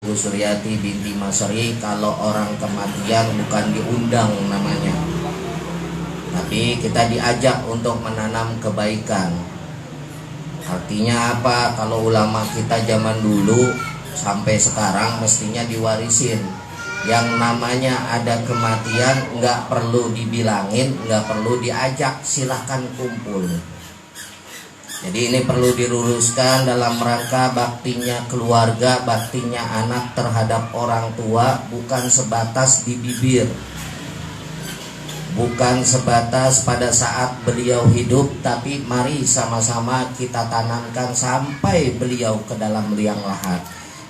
Bu Suryati binti Masri, kalau orang kematian bukan diundang namanya, tapi kita diajak untuk menanam kebaikan. Artinya apa? Kalau ulama kita zaman dulu sampai sekarang mestinya diwarisin. Yang namanya ada kematian nggak perlu dibilangin, nggak perlu diajak, silahkan kumpul. Jadi ini perlu diluruskan dalam rangka baktinya keluarga, baktinya anak terhadap orang tua, bukan sebatas di bibir, bukan sebatas pada saat beliau hidup, tapi mari sama-sama kita tanamkan sampai beliau ke dalam liang lahat.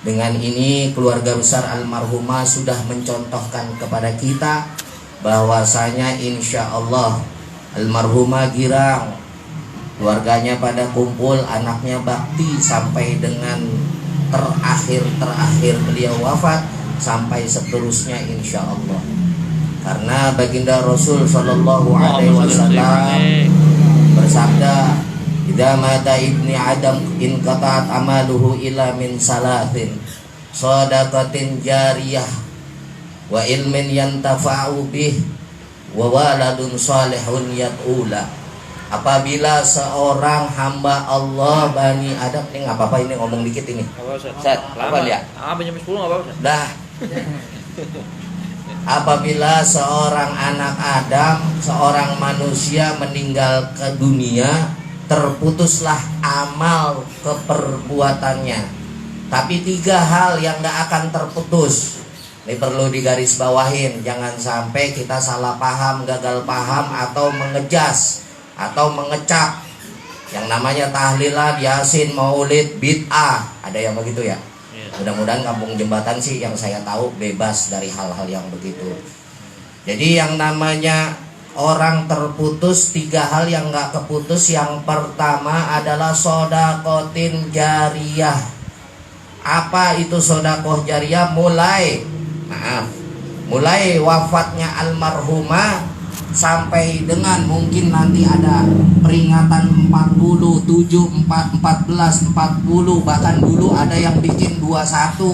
Dengan ini keluarga besar almarhumah sudah mencontohkan kepada kita bahwasanya insya Allah almarhumah girang, keluarganya pada kumpul, anaknya bakti sampai dengan terakhir beliau wafat, sampai seterusnya insya Allah. Karena baginda Rasul Shallallahu Alaihi Wasallam bersabda, "Idza mata ibni Adam in qata'at amaluhu ila min salatin, shadaqatin jariyah, wa ilmin yantafa'u bih, wa waladun salihun yad'ula." Apabila seorang hamba Allah Bani Adam, ini nggak apa-apa, ini ngomong dikit ini. Set, apa dia? Jam 10 nggak apa-apa. Dah. Apabila seorang anak Adam, seorang manusia meninggal ke dunia, terputuslah amal keperbuatannya. Tapi 3 hal yang nggak akan terputus. Ini perlu digarisbawahin, jangan sampai kita salah paham, gagal paham, atau mengejas atau mengecap. Yang namanya tahlilan, yasin, maulid, bid'ah, ada yang begitu ya. Mudah-mudahan Kampung Jembatan sih yang saya tahu bebas dari hal-hal yang begitu. Jadi yang namanya orang terputus, 3 hal yang gak keputus. Yang pertama adalah sodakotin jariyah. Apa itu sodakoh jariyah? Mulai wafatnya almarhumah sampai dengan mungkin nanti ada peringatan 47, 14, 40, bahkan dulu ada yang bikin 21,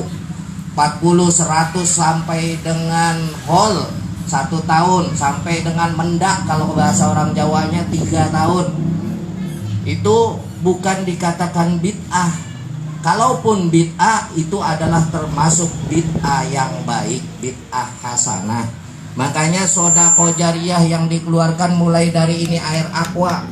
40, 100 sampai dengan hol 1 tahun, sampai dengan mendak kalau bahasa orang Jawanya 3 tahun. Itu bukan dikatakan bid'ah. Kalaupun bid'ah itu adalah termasuk bid'ah yang baik, bid'ah hasanah. Makanya sedekah jariyah yang dikeluarkan mulai dari ini air aqua,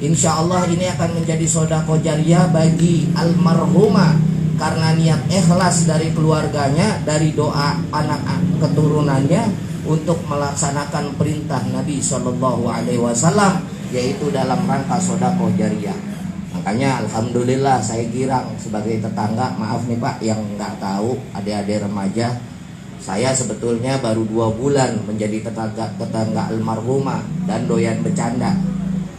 insya Allah ini akan menjadi sedekah jariyah bagi almarhumah, karena niat ikhlas dari keluarganya, dari doa anak keturunannya untuk melaksanakan perintah Nabi Shallallahu Alaihi Wasallam, yaitu dalam rangka sedekah jariyah. Makanya alhamdulillah saya girang sebagai tetangga. Maaf nih Pak yang nggak tahu, adik-adik remaja, saya sebetulnya baru 2 bulan menjadi tetangga almarhumah dan doyan bercanda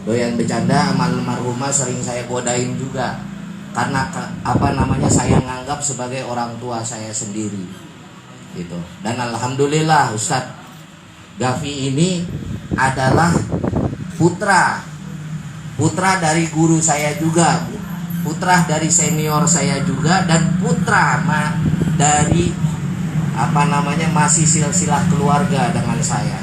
sama almarhumah, sering saya godain juga karena saya nganggap sebagai orang tua saya sendiri gitu. Dan alhamdulillah Ustadz Gafi ini adalah putra dari guru saya juga, putra dari senior saya juga, dan putra dari masih silsilah keluarga dengan saya.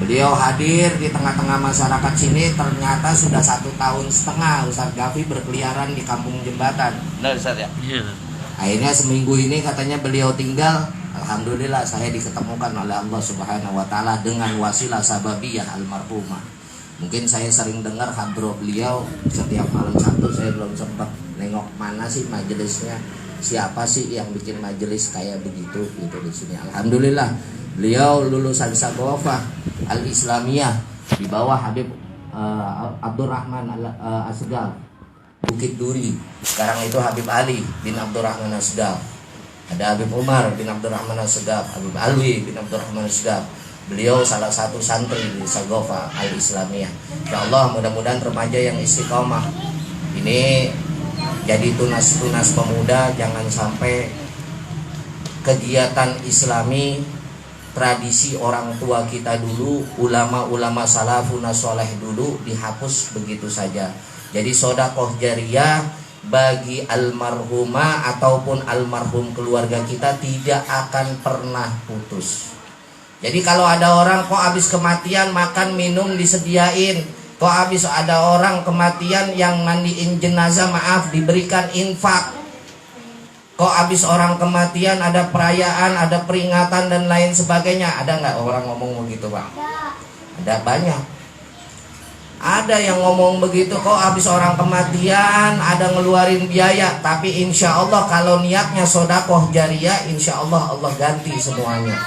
Beliau hadir di tengah-tengah masyarakat sini, ternyata sudah 1,5 tahun Ustadz Gafi berkeliaran di Kampung Jembatan. Benar Ustadz ya? Akhirnya seminggu ini katanya beliau tinggal. Alhamdulillah saya diketemukan oleh Allah Subhanahu wa Ta'ala dengan wasilah sababiyah almarhumah. Mungkin saya sering dengar hadroh beliau setiap malam Sabtu, saya belum sempat nengok mana sih majelisnya, siapa sih yang bikin majelis kayak begitu gitu di sini. Alhamdulillah beliau lulusan Sagofah Al-Islamiyah di bawah Habib Abdurrahman Asgal Bukit Duri. Sekarang itu Habib Ali bin Abdurrahman Asgal, ada Habib Umar bin Abdurrahman Asgal, Habib Alwi bin Abdurrahman Asgal. Beliau salah satu santri di Sagofah Al-Islamiyah. Insyaallah mudah-mudahan remaja yang istiqomah ini jadi tunas-tunas pemuda, jangan sampai kegiatan Islami, tradisi orang tua kita dulu, ulama-ulama salafun soleh dulu dihapus begitu saja. Jadi sedekah jariyah bagi almarhumah ataupun almarhum keluarga kita tidak akan pernah putus. Jadi kalau ada orang kok habis kematian makan minum disediain, kok habis ada orang kematian yang mandiin jenazah maaf diberikan infak, kok habis orang kematian ada perayaan, ada peringatan dan lain sebagainya. Ada nggak orang ngomong begitu Pak? Ada banyak. Ada yang ngomong begitu, kok habis orang kematian ada ngeluarin biaya. Tapi insya Allah kalau niatnya sodakoh jariah, insya Allah Allah ganti semuanya.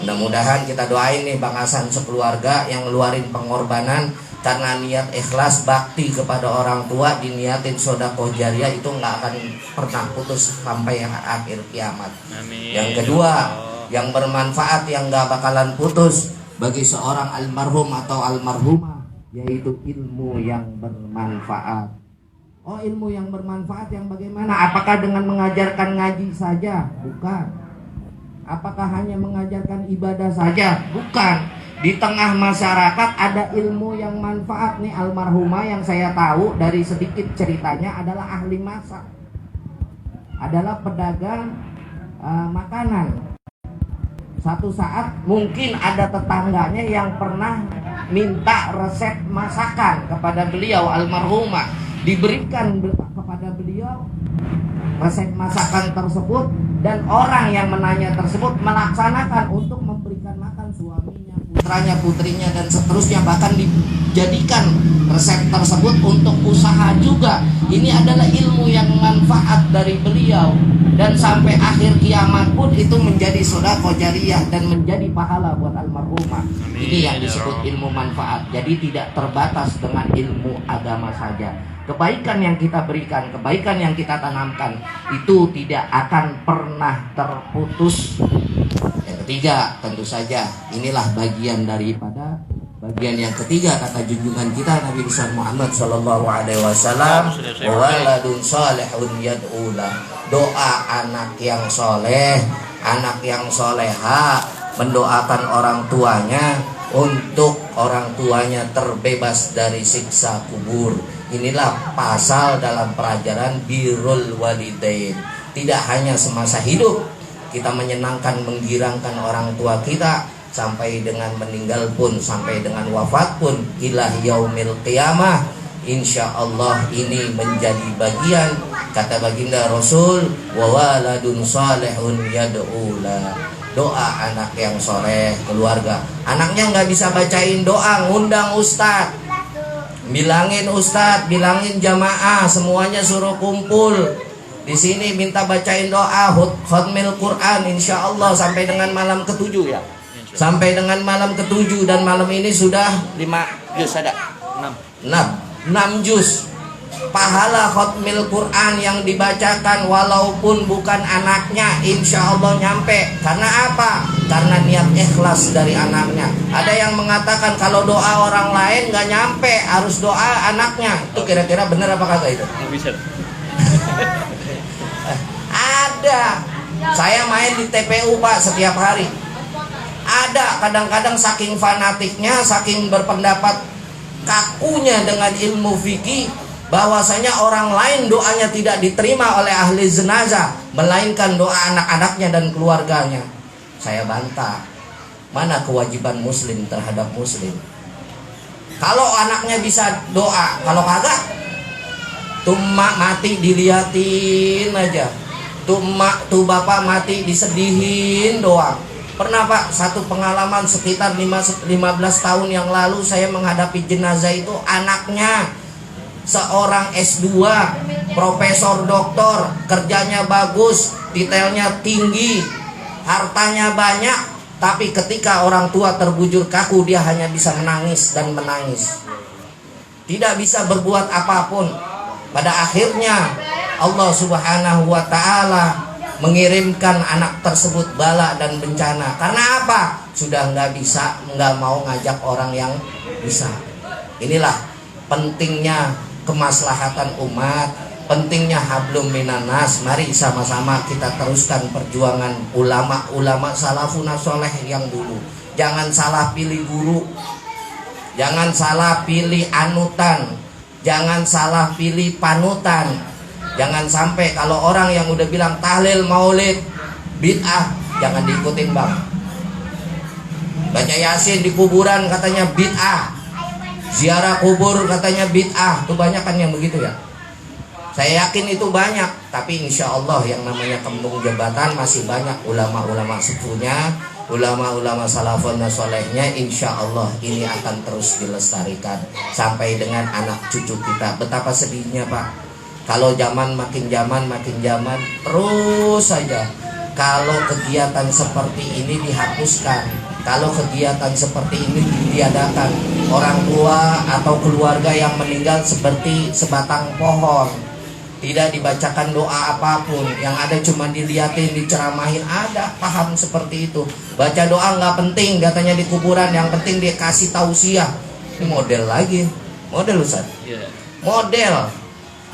Mudah-mudahan kita doain nih Bang Hasan sekeluarga yang ngeluarin pengorbanan karena niat ikhlas bakti kepada orang tua, diniatin sodakoh jariah, itu nggak akan pernah putus sampai akhir kiamat. Amin. Yang kedua, yang bermanfaat yang nggak bakalan putus bagi seorang almarhum atau almarhumah, yaitu ilmu yang bermanfaat. Oh, ilmu yang bermanfaat yang bagaimana? Apakah dengan mengajarkan ngaji saja? Bukan. Apakah hanya mengajarkan ibadah saja? Bukan. Di tengah masyarakat ada ilmu yang manfaat nih. Almarhumah yang saya tahu dari sedikit ceritanya adalah ahli masak, adalah pedagang makanan. Satu saat mungkin ada tetangganya yang pernah minta resep masakan kepada beliau almarhumah, diberikan kepada beliau resep masakan tersebut, dan orang yang menanya tersebut melaksanakan untuk memberikan makan suaminya, putranya, putrinya dan seterusnya, bahkan dijadikan resep tersebut untuk usaha juga. Ini adalah ilmu yang manfaat dari beliau, dan sampai akhir kiamat pun itu menjadi sedekah jariah dan menjadi pahala buat almarhumah. Ini yang disebut ilmu manfaat. Jadi tidak terbatas dengan ilmu agama saja. Kebaikan yang kita berikan, kebaikan yang kita tanamkan, itu tidak akan pernah terputus. Yang ketiga, tentu saja inilah bagian daripada bagian yang ketiga, kata junjungan kita Nabi besar Muhammad sallallahu alaihi wasallam, waladun salihun yad'ulah. Doa anak yang soleh, anak yang soleha mendoakan orang tuanya untuk orang tuanya terbebas dari siksa kubur. Inilah pasal dalam pelajaran birrul walidain. Tidak hanya semasa hidup kita menyenangkan, menggirangkan orang tua kita, sampai dengan meninggal pun, sampai dengan wafat pun, ilah yaumil qiyamah, insya Allah ini menjadi bagian, kata baginda Rasul, wa waladun salihun yad'ula. Doa anak yang soleh, keluarga, anaknya nggak bisa bacain doa, ngundang ustadz, bilangin ustadz, bilangin jamaah, semuanya suruh kumpul di sini, minta bacain doa khatmil Quran, insya Allah sampai dengan malam ke-7 ya. Sampai dengan malam ke-7, dan malam ini sudah 5 juz ada 6 juz. Pahala khatmil Quran yang dibacakan walaupun bukan anaknya, insya Allah nyampe. Karena apa? Karena niat ikhlas dari anaknya. Ada yang mengatakan kalau doa orang lain gak nyampe, harus doa anaknya. Itu kira-kira benar apa kagak itu? Bisa. Ada. Saya main di TPU Pak setiap hari. Ada kadang-kadang saking fanatiknya, saking berpendapat kakunya dengan ilmu fikih, bahwasanya orang lain doanya tidak diterima oleh ahli jenazah, melainkan doa anak-anaknya dan keluarganya. Saya bantah. Mana kewajiban muslim terhadap muslim? Kalau anaknya bisa doa, kalau kagak, tuh mak mati diliatin aja, tuh bapak mati disedihin doang. Pernah Pak, satu pengalaman sekitar 15 tahun yang lalu, saya menghadapi jenazah itu, anaknya seorang S2, profesor doktor, kerjanya bagus, detailnya tinggi, hartanya banyak, tapi ketika orang tua terbujur kaku, dia hanya bisa menangis dan menangis, tidak bisa berbuat apapun. Pada akhirnya Allah Subhanahu wa ta'ala mengirimkan anak tersebut bala dan bencana. Karena apa? Sudah nggak bisa, nggak mau ngajak orang yang bisa. Inilah pentingnya kemaslahatan umat, pentingnya hablum minanas. Mari sama-sama kita teruskan perjuangan ulama-ulama salafun soleh yang dulu. Jangan salah pilih guru, jangan salah pilih anutan, jangan salah pilih panutan. Jangan sampai kalau orang yang udah bilang tahlil maulid bid'ah, jangan diikutin bang. Baca yasin di kuburan katanya bid'ah, ziarah kubur katanya bid'ah. Tuh banyak kan yang begitu ya. Saya yakin itu banyak, tapi insya Allah yang namanya kembung jabatan masih banyak ulama-ulama sepuhnya, ulama-ulama salafun solehnya. Insya Allah ini akan terus dilestarikan sampai dengan anak cucu kita. Betapa sedihnya Pak, kalau zaman makin zaman terus saja. Kalau kegiatan seperti ini dihapuskan, kalau kegiatan seperti ini ditiadakan, orang tua atau keluarga yang meninggal seperti sebatang pohon, tidak dibacakan doa apapun, yang ada cuma diliatin, diceramahin. Ada paham seperti itu. Baca doa nggak penting katanya di kuburan, yang penting dia kasih tausiah. Ini model lagi, model Ustaz. Model.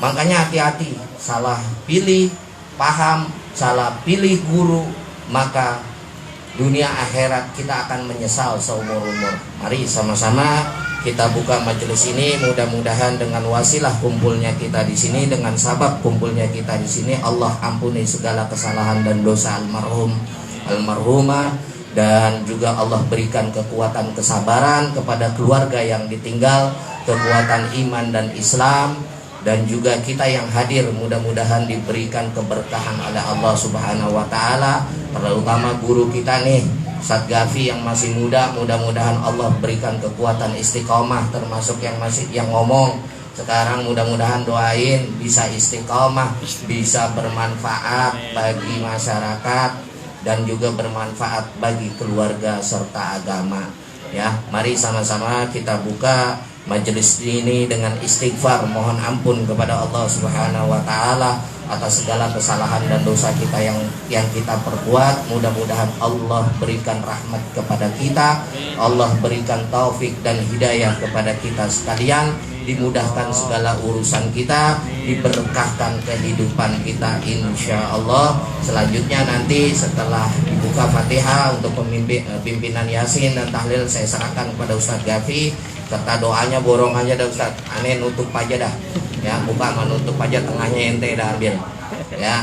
Makanya hati-hati, salah pilih paham, salah pilih guru, maka dunia akhirat kita akan menyesal seumur umur. Mari sama-sama kita buka majelis ini, mudah-mudahan dengan wasilah kumpulnya kita di sini, dengan sabab kumpulnya kita di sini, Allah ampuni segala kesalahan dan dosa almarhum, almarhumah, dan juga Allah berikan kekuatan kesabaran kepada keluarga yang ditinggal, kekuatan iman dan Islam, dan juga kita yang hadir mudah-mudahan diberikan keberkahan oleh Allah Subhanahu wa taala, terutama guru kita nih Ustadz Gafi yang masih muda, mudah-mudahan Allah berikan kekuatan istiqomah, termasuk yang masih yang ngomong sekarang, mudah-mudahan doain bisa istiqomah, bisa bermanfaat bagi masyarakat dan juga bermanfaat bagi keluarga serta agama. Ya, mari sama-sama kita buka majelis ini dengan istighfar, mohon ampun kepada Allah Subhanahu wa taala atas segala kesalahan dan dosa kita yang kita perbuat. Mudah-mudahan Allah berikan rahmat kepada kita, Allah berikan taufik dan hidayah kepada kita sekalian, dimudahkan segala urusan kita, diberkahkan kehidupan kita insya Allah. Selanjutnya nanti setelah dibuka Fatihah untuk pimpinan Yasin dan tahlil, saya serahkan kepada Ustadz Gafi serta doanya borongannya dah Ustaz. Aneh nutup aja dah. Ya, buka menutup aja, tengahnya ente dah ambil. Ya.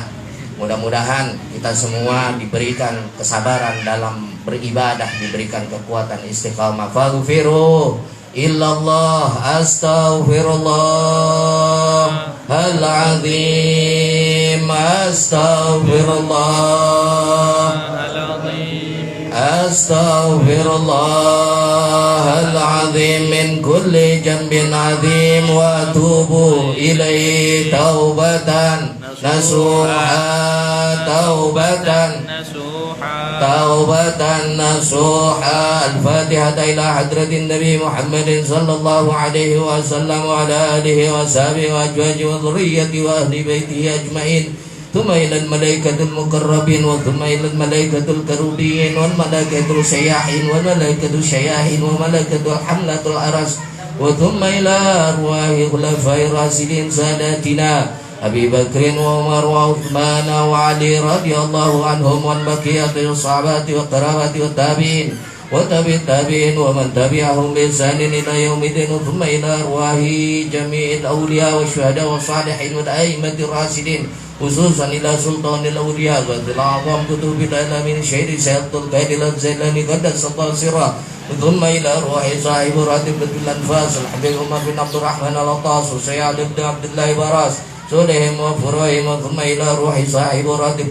Mudah-mudahan kita semua diberikan kesabaran dalam beribadah, diberikan kekuatan istiqamah. Faghfiru illallah astaghfirullah al-azim astaghfirullah Astaghfirullahaladzim min kulli jambin azim wa atubu ilaihi taubatan nasuha taubatan nasuha. Al-Fatihah ila hadratin Nabi Muhammadin sallallahu alaihi wasallam wa ala alihi wa sahbihi wa azwajihi wa dhurriyyati wa ahli baitihi ajmain. ثم إلى الملائكة المقربين وثم إلى الملائكة الكروبين والملائكة الشياحين والملائكة الشياحين وملائكة الحملة الأرس وثم إلى أرواح خلفاء الراشدين ساداتنا أبي بكر وعمر وعثمان وعلي رضي الله عنهم والبقية الصحابة والقرابة والتابعين وتابع التابعين ومن تبعهم بإحسان إلى يوم الدين ثم إلى أرواح جميع الأولياء والشهداء والصالحين والأئمة الراشدين خصوصا إلى سلطان الأولياء والأعظم كتب العلمين شهيد سيد القائد الزيلاني قدس الله سره ثم إلى أرواح صاحب راتب الأنفاس الحبيب عمر بن عبد الرحمن العطاس وسيد بن عبد الله براس سولهم وفرائهم ثم إلى روح صاحب راتب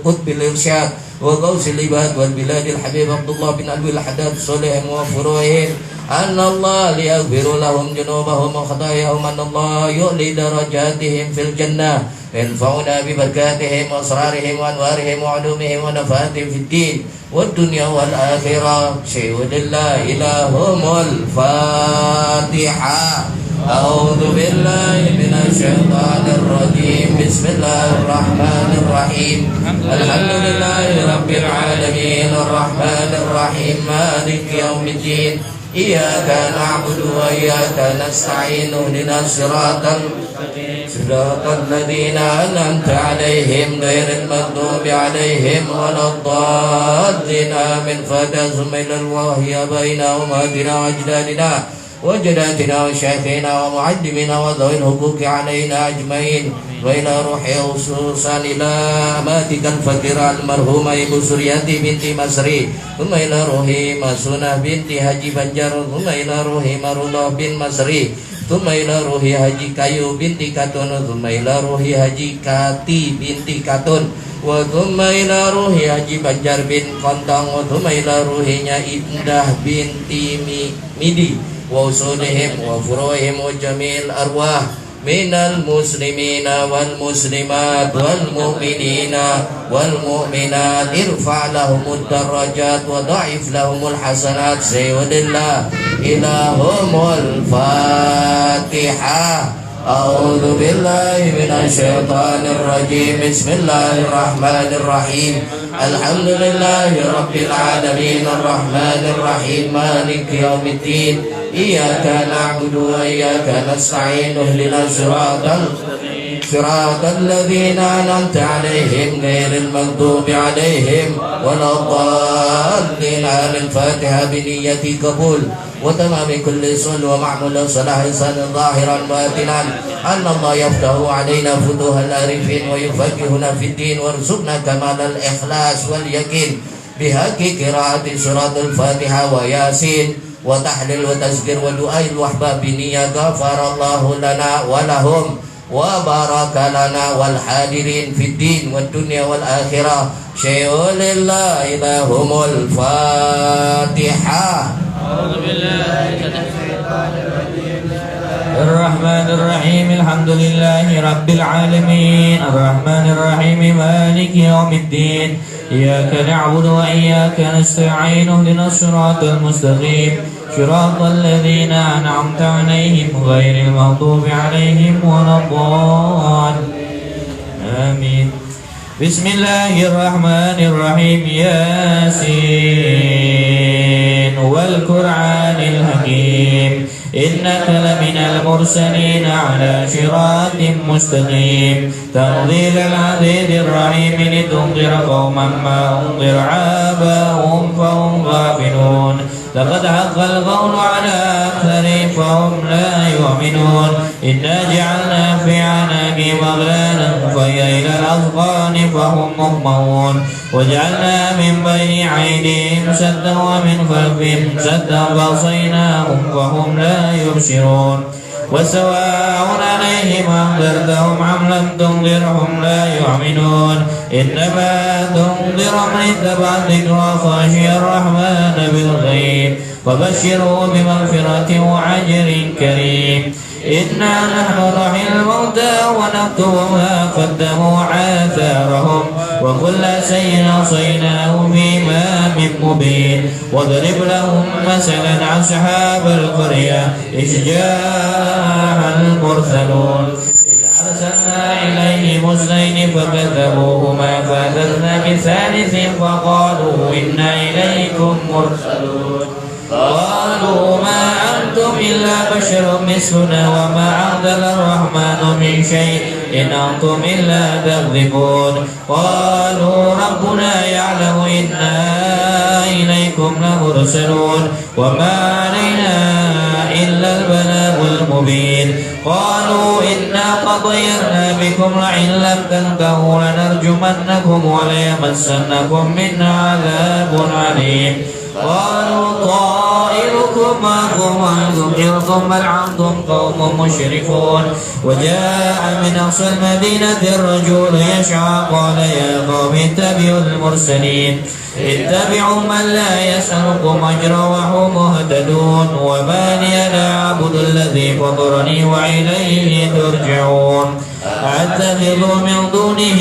قطب الإرشاد وغوث العباد والبلاد الحبيب عبد الله بن أبي الحداد سولهم وفرائهم أن الله ليغفر لهم جنوبهم وخطاياهم أن الله يؤلي درجاتهم في الجنة ينفعنا ببركاتهم وأسرارهم وأنوارهم وعلومهم ونفعاتهم في الدين والدنيا والآخرة شيء لله إلههم الفاتحة. أعوذ بالله من الشيطان الرجيم بسم الله الرحمن الرحيم الحمد لله رب العالمين الرحمن الرحيم مالك يوم الدين إياك نعبد وإياك نستعين اهدنا الصراط الذين أنعمت عليهم غير المغضوب عليهم ولا الضالين آمين. فاتحة ثم إلى الله آبائنا وأمهاتنا وأجدادنا وجداتنا وشيخنا ومعلمنا وذوي الحقوق علينا أجمعين وإلى روحي خصوصا إلى أماتك الفقيرة المرحومة إبو سرياتي بنت مسري ثم إلى روحي مسونة بنت حجي بنجر ثم إلى روحي مرullah bin Masri ثم إلى روحي Haji Kayu binti Katun ثم إلى روحي Haji Kati binti Katun wa thumma ila ruhi Haji Banjar bin Kontong wa thumma ila ruhinya Indah binti Midi wa usulihim wa furuhim wa jamil arwah minal muslimina wal muslimat wal mu'minina wal mu'minat irfa' lahumud darajat wa da'if lahumul hasanat sayyidillah ilahumul Fatihah. أعوذ بالله من الشيطان الرجيم بسم الله الرحمن الرحيم الحمد لله رب العالمين الرحمن الرحيم مالك يوم الدين إياك نعبد وإياك نستعين اهدنا صراط الذين أنعمت عليهم غير المغضوب عليهم ولا الضالين. الفاتحة بنية قبول وتمام كل سن ومعمول صلاح لسان ظاهرا باطنا أن الله يفتح علينا فتوح العارفين ويفقهنا في الدين وارزقنا كمال الإخلاص واليقين بحق قراءة سورة الفاتحة وياسين وتحليل وتذكير ودعاء الوحبة بنية غفر الله لنا ولهم وبارك لنا والحاضرين في الدين والدنيا والآخرة شيء لله لهم الفاتحة. أعوذ بالله من الشيطان الرجيم. الرحمن الرحيم الحمد لله رب العالمين الرحمن الرحيم مالك يوم الدين إياك نعبد وإياك نستعين اهدنا الصراط المستقيم صراط الذين أنعمت عليهم غير المغضوب عليهم ولا الضالين آمين. بسم الله الرحمن الرحيم ياسين والقرآن الحكيم إنك لمن المرسلين على صراط مستقيم تنزيل العزيز الرحيم لتنذر قوما ما أنذر آباؤهم فهم غافلون لقد حق القول على أكثرهم فهم لا يؤمنون إنا جعلنا في أعناقهم أغلالا فهي إلى الأذقان فهم مقمحون وجعلنا من بين أيديهم سدا ومن خلفهم سدا فأغشيناهم فهم لا يبصرون وسواء عليهم أنذرتهم أم لم تنذرهم لا يؤمنون إنما تنذر من اتبع الذكر وخشي الرحمن بالغيب فبشره بمغفرة وأجر كريم. إنا نحن نحيي الموتى ونكتب ما قدموا وآثارهم وكل شيء أحصيناه في إمام مبين واضرب لهم مثلا أصحاب القرية إذ جاء المرسلون أرسلنا إليهم اثنين فكذبوهما فأخذنا بثالث فقالوا إنا إليكم مرسلون قالوا ما أنتم إلا بشر مثلنا وما أنزل الرحمن من شيء إن أنتم إلا تكذبون قالوا ربنا يعلم إنا إليكم لمرسلون وما علينا إلا البلاغ المبين قالوا إنا قضينا بكم لئن لم تنتهوا لنرجمنكم وليمسنكم منا عذاب عليم قالوا طائركم معكم وإن ذكرتم بل أنتم قوم مشركون وجاء من أقصى المدينة الرجل يسعى قال يا قوم اتبعوا المرسلين اتبعوا من لا يسألكم أجرا وهم مهتدون وما لي لا أعبد الذي فطرني وإليه ترجعون أتخذ من دونه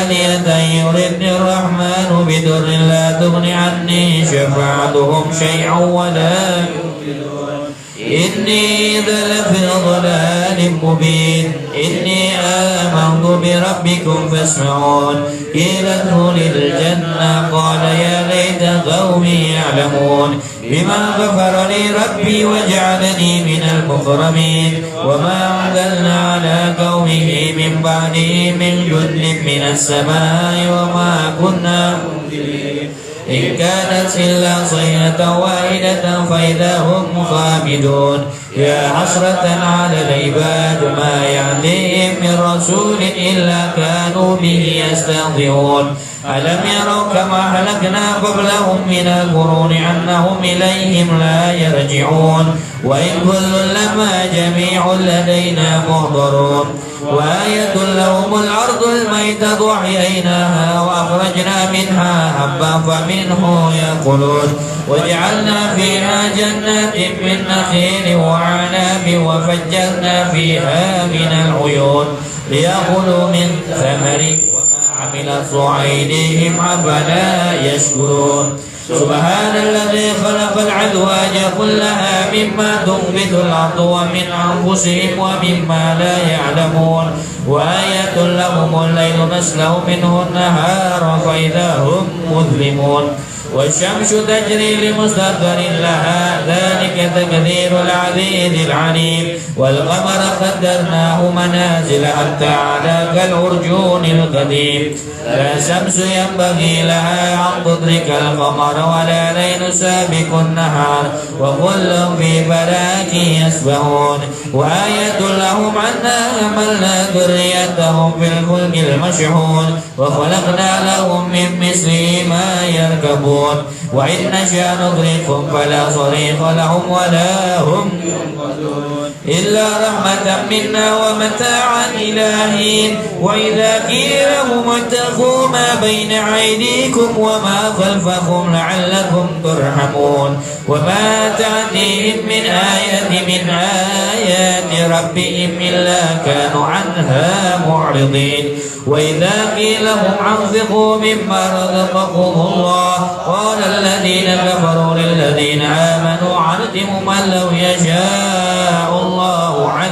آلهة يردني الرحمن بضر لا تغن عني شفاعتهم شيئا ولا يؤمنون إني إذا لفي ضلال مبين إني آمنت بربكم فاسمعون قيل ادخل الجنة قال يا ليت قومي يعلمون بما غفر لي ربي وجعلني من المكرمين وما أنزلنا على قومه من بعده من جند من السماء وما كنا منزلين إن كانت إلا صيحة واحدة فإذا هم خامدون يا حسرة على العباد ما يأتيهم من رسول إلا كانوا به يستهزئون ألم يروا كما أهلكنا قبلهم من القرون أنهم إليهم لا يرجعون وإن كل لما جميع لدينا محضرون وآية لهم الأرض الميتة أحييناها وأخرجنا منها حبا فمنه يأكلون وجعلنا فيها جنات من نخيل وعناب وفجرنا فيها من العيون ليأكلوا من ثمره وما عملت أيديهم أفلا يشكرون سبحان الذي خلق الأزواج كلها مما تنبت الأرض ومن أنفسهم ومما لا يعلمون وآية لهم الليل نسلخ منه النهار فإذا هم مظلمون والشمس تجري لمستقر لها ذلك تقدير العزيز العليم والقمر قدرناه منازل حتى عاد كالعرجون القديم لا شمس ينبغي لها أن تدرك القمر ولا ليل سابق النهار وكل في فلك يسبحون وآية لهم أنا حملنا ذريتهم في الفلك المشحون وخلقنا لهم من مثله ما يركبون وإن نشاء نغرقهم فلا صريخ لهم ولا هم ينقذون إلا رحمة منا ومتاعا إلى حين وإذا قيل لهم اتقوا ما بين أيديكم وما خلفكم لعلكم ترحمون وما تأتيهم من آية من آيات ربهم إلا كانوا عنها معرضين وإذا قيل لهم أنفقوا مما رزقكم الله قال الذين كفروا للذين آمنوا أنتم من لو يشاء الله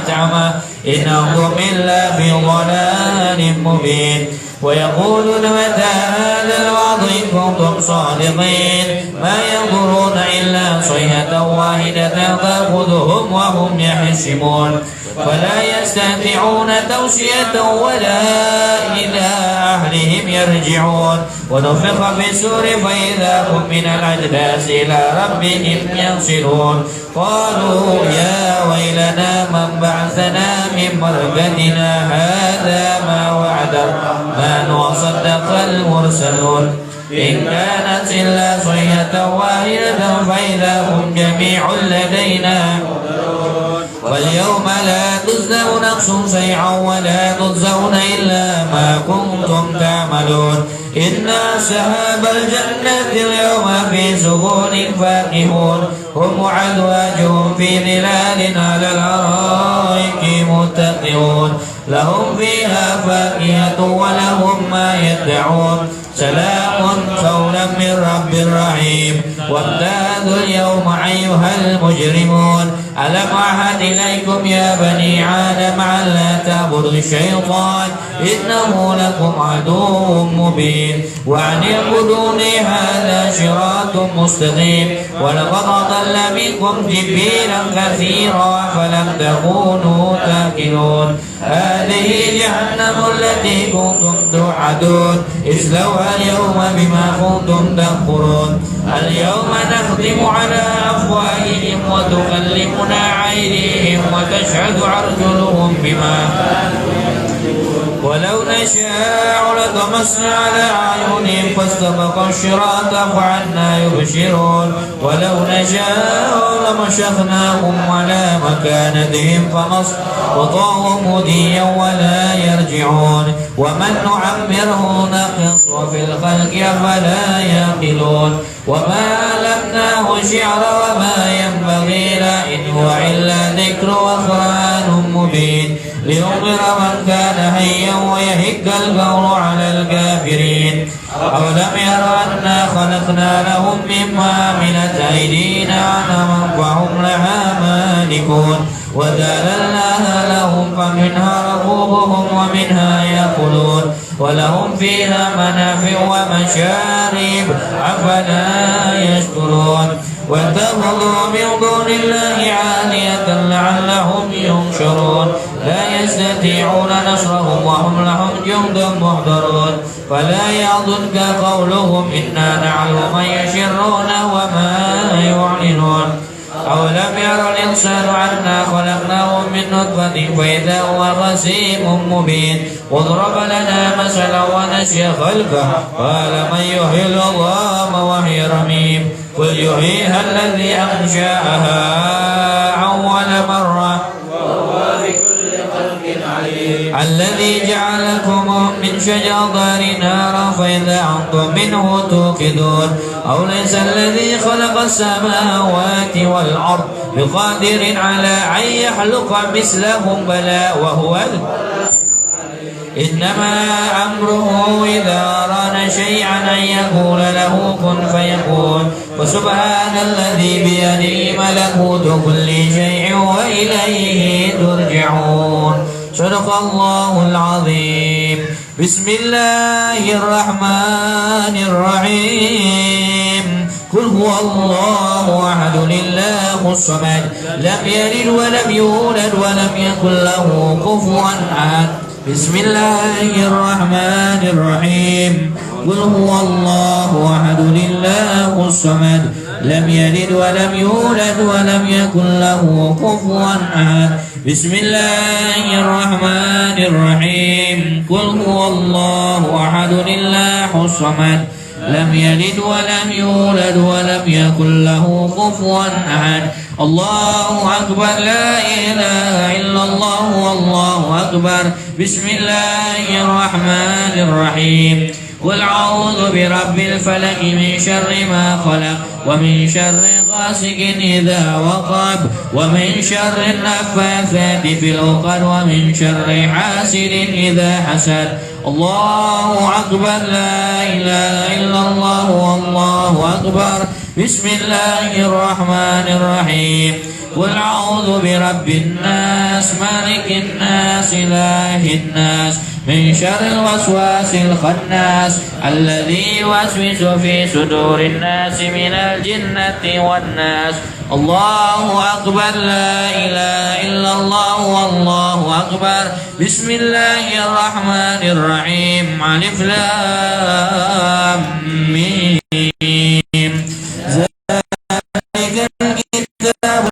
أطعمه إن أنتم إلا في ضلال مبين ويقولون متى هذا الوعد إن كنتم صادقين ما ينظرون إلا صيحة واحدة تأخذهم وهم يحسبون فلا يستطيعون توصية ولا إلى أهلهم يرجعون ونفخ في السور فإذا هم من الأجداث إلى ربهم ينصرون قالوا يا ويلنا من بعثنا من مرقدنا هذا ما وعد الرحمن وصدق المرسلون إن كانت إلا صيحة واحدة فإذا هم جميع لدينا واليوم لا تجزون نفس شيئا ولا تجزون إلا ما كنتم تعملون إن أصحاب الجنة اليوم في سرور فاكهون هم وأزواجهم في ظلال على الأرائك متكئون لهم فيها فاكهة ولهم ما يدعون سلام قولا من رب رحيم وامتازوا اليوم أيها المجرمون ألم أعهد إليكم يا بني آدم ألا تعبدوا الشيطان إنه لكم عدو مبين وأن اعبدوني هذا صراط مستقيم ولقد أضل منكم جبلا كثيرا فلم تكونوا تاكلون هذه جهنم التي كنتم توعدون اصلوها اليوم بما كنتم تكفرون اليوم نختم على أفواههم وتكلمنا أيديهم وتشهد أرجلهم بما ولو نشاء لطمسنا على أعينهم فاستبقوا الصراط فعنا يبشرون ولو نشاء لمسخناهم على مكانتهم فما استطاعوا مضيا ولا يرجعون ومن نعمره نقص في الخلق أفلا يعقلون وما علمناه شعر وما ينبغي له إن هو إلا ذكر وقرآن مبين لينذر من كان حيا ويهق القول على الكافرين أولم يروا أنا خلقنا لهم مما عملت أيدينا أنعاما فهم لها مالكون وذللناها لهم فمنها ركوبهم ومنها يأكلون ولهم فيها منافع ومشارب أفلا يشكرون واتخذوا من دون الله آلهة لعلهم ينشرون لا يستطيعون نصرهم وهم لهم جند محضرون فلا يحزنك قولهم إنا نعلم من يسرون وما يعلنون أولم أولم ير الإنسان أنا خلقناه من نطفة فإذا هو خصيم مبين وضرب لنا مثلا ونسي خلقه قال من يحيي العظام وهي رميم قل يحييها الذي أنشأها أول مرة وهو بكل خلق عليم الذي جعلكم من شجر نارا فإذا أنتم منه توقدون أو ليس الذي خلق السماوات والأرض بقادر على أن يخلق مثلهم بلى وهو إنما أمره إذا أراد شيئا أن يقول له كن فيكون وسبحان الذي بيده ملكوت كل شيء وإليه ترجعون صدق الله العظيم بسم الله الرحمن الرحيم قل هو الله أحد الله الصمد لم يلد ولم يولد ولم يكن له كفوا أحد بسم الله الرحمن الرحيم قل هو الله أحد الله الصمد لم يلد ولم يولد ولم يكن له كفوا أحد بسم الله الرحمن الرحيم قل هو الله أحد الله الصمد لم يلد ولم يولد ولم يكن له كفوا أحد الله أكبر لا إله إلا الله والله أكبر بسم الله الرحمن الرحيم قل أعوذ برب الفلق من شر ما خلق ومن شر غاسق إذا وقب ومن شر النفاثات في العقد ومن شر حاسد إذا حسد الله أكبر لا إله إلا الله والله أكبر بسم الله الرحمن الرحيم قل أعوذ برب الناس مالك الناس إله الناس من شر الوسواس الخناس الذي يوسوس في صدور الناس من الجنة والناس الله أكبر لا إله إلا الله والله أكبر بسم الله الرحمن الرحيم ألف لام